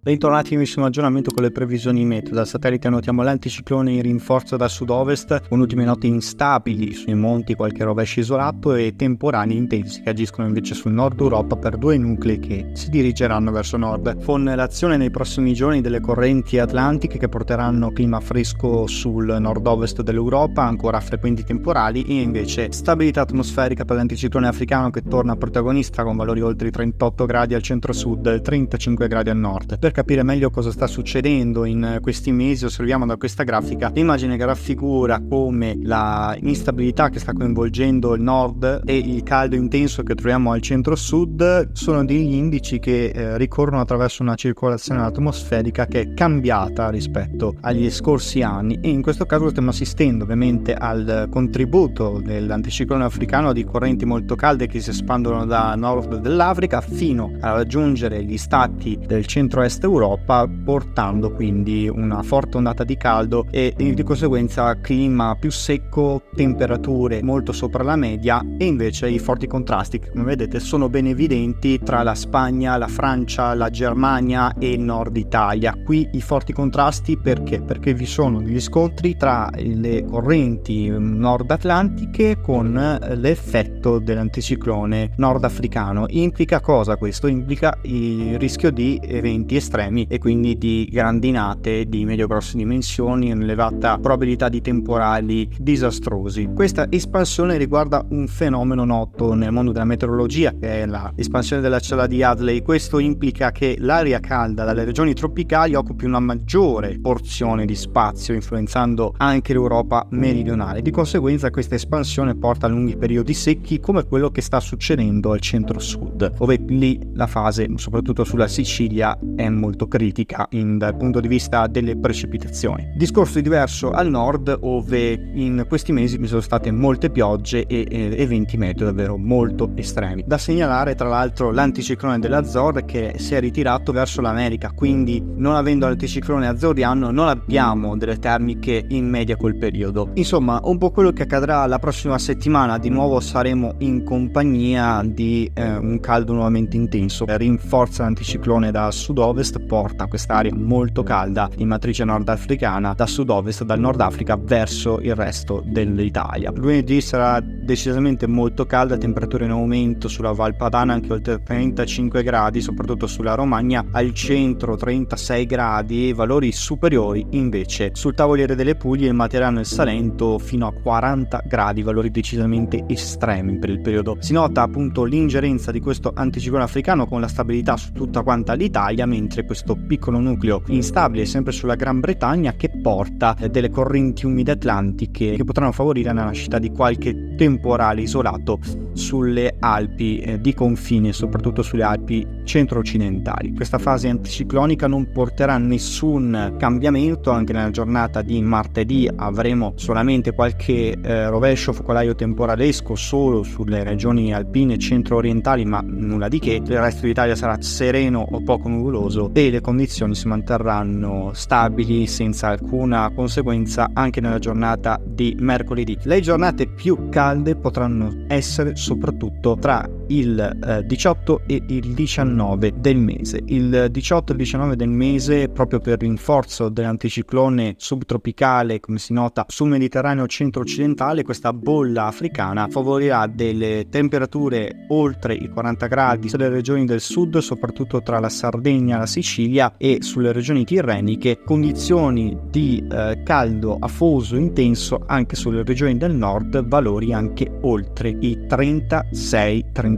Bentornati in nuovissimo aggiornamento con le previsioni meteo. Dal satellite notiamo l'anticiclone in rinforzo da sud-ovest, con ultime note instabili sui monti, qualche rovescio isolato e temporali intensi che agiscono invece sul nord Europa per due nuclei che si dirigeranno verso nord, con l'azione nei prossimi giorni delle correnti atlantiche che porteranno clima fresco sul nord-ovest dell'Europa, ancora frequenti temporali, e invece stabilità atmosferica per l'anticiclone africano che torna protagonista con valori oltre i 38 gradi al centro-sud e 35 gradi al nord. Per capire meglio cosa sta succedendo in questi mesi osserviamo da questa grafica l'immagine che raffigura come la instabilità che sta coinvolgendo il nord e il caldo intenso che troviamo al centro-sud sono degli indici che ricorrono attraverso una circolazione atmosferica che è cambiata rispetto agli scorsi anni, e in questo caso stiamo assistendo ovviamente al contributo dell'anticiclone africano di correnti molto calde che si espandono da nord dell'Africa fino a raggiungere gli stati del centro-est Europa, portando quindi una forte ondata di caldo e di conseguenza clima più secco, temperature molto sopra la media, e invece i forti contrasti che come vedete sono ben evidenti tra la Spagna, la Francia, la Germania e il nord Italia. Qui i forti contrasti perché? Perché vi sono degli scontri tra le correnti nord atlantiche con l'effetto dell'anticiclone nordafricano. Implica cosa questo? Implica il rischio di eventi estremi e quindi di grandinate di medio-grosse dimensioni e un'elevata probabilità di temporali disastrosi. Questa espansione riguarda un fenomeno noto nel mondo della meteorologia, che è l'espansione della cella di Hadley. Questo implica che l'aria calda dalle regioni tropicali occupi una maggiore porzione di spazio, influenzando anche l'Europa meridionale. Di conseguenza questa espansione porta a lunghi periodi secchi come quello che sta succedendo al centro-sud, dove lì la fase, soprattutto sulla Sicilia, è molto critica dal punto di vista delle precipitazioni. Discorso diverso al nord, dove in questi mesi vi sono state molte piogge e eventi meteo davvero molto estremi. Da segnalare tra l'altro l'anticiclone dell'Azor che si è ritirato verso l'America, quindi non avendo l'anticiclone azoriano non abbiamo delle termiche in media col periodo. Insomma, un po' quello che accadrà la prossima settimana. Di nuovo saremo in compagnia di un caldo nuovamente intenso. Rinforza l'anticiclone da sud-ovest, porta quest'aria molto calda di matrice nordafricana da sud-ovest, dal Nord Africa verso il resto dell'Italia. Lunedì sarà decisamente molto calda, temperature in aumento sulla Val Padana anche oltre 35 gradi, soprattutto sulla Romagna, al centro 36 gradi, valori superiori invece sul Tavoliere delle Puglie, il Materano e il Salento fino a 40 gradi, valori decisamente estremi per il periodo. Si nota appunto l'ingerenza di questo anticiclone africano con la stabilità su tutta quanta l'Italia, mentre questo piccolo nucleo instabile sempre sulla Gran Bretagna che porta delle correnti umide atlantiche che potranno favorire la nascita di qualche temporale isolato sulle Alpi di confine, soprattutto sulle Alpi centro-occidentali. Questa fase anticiclonica non porterà nessun cambiamento. Anche nella giornata di martedì avremo solamente qualche rovescio focolaio temporalesco solo sulle regioni alpine centro-orientali, ma nulla di che. Il resto d'Italia sarà sereno o poco nuvoloso e le condizioni si manterranno stabili senza alcuna conseguenza anche nella giornata di mercoledì. Le giornate più calde potranno essere soprattutto tra il 18 e il 19 del mese. Il 18 e il 19 del mese, proprio per rinforzo dell'anticiclone subtropicale, come si nota sul Mediterraneo centro-occidentale, questa bolla africana favorirà delle temperature oltre i 40 gradi sulle regioni del sud, soprattutto tra la Sardegna e la Sicilia, e sulle regioni tirreniche, condizioni di caldo afoso intenso anche sulle regioni del nord, valori anche oltre i 36-37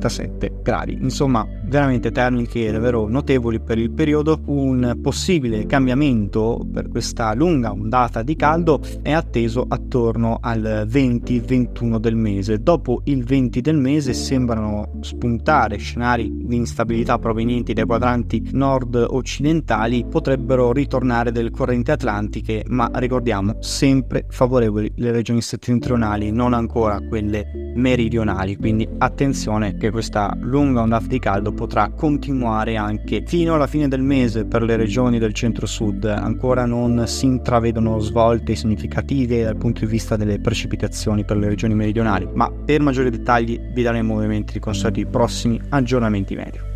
gradi. Insomma, veramente termiche davvero notevoli per il periodo. Un possibile cambiamento per questa lunga ondata di caldo è atteso attorno al 20-21 del mese. Dopo il 20 del mese sembrano spuntare scenari di instabilità provenienti dai quadranti nord-occidentali, potrebbero ritornare delle correnti atlantiche, ma ricordiamo sempre favorevoli le regioni settentrionali, non ancora quelle meridionali, quindi attenzione che questa lunga ondata di caldo potrà continuare anche fino alla fine del mese per le regioni del centro-sud. Ancora non si intravedono svolte significative dal punto di vista delle precipitazioni per le regioni meridionali, ma per maggiori dettagli vi daremo ovviamente i consueti prossimi aggiornamenti meteo.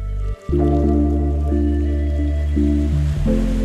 Ciao.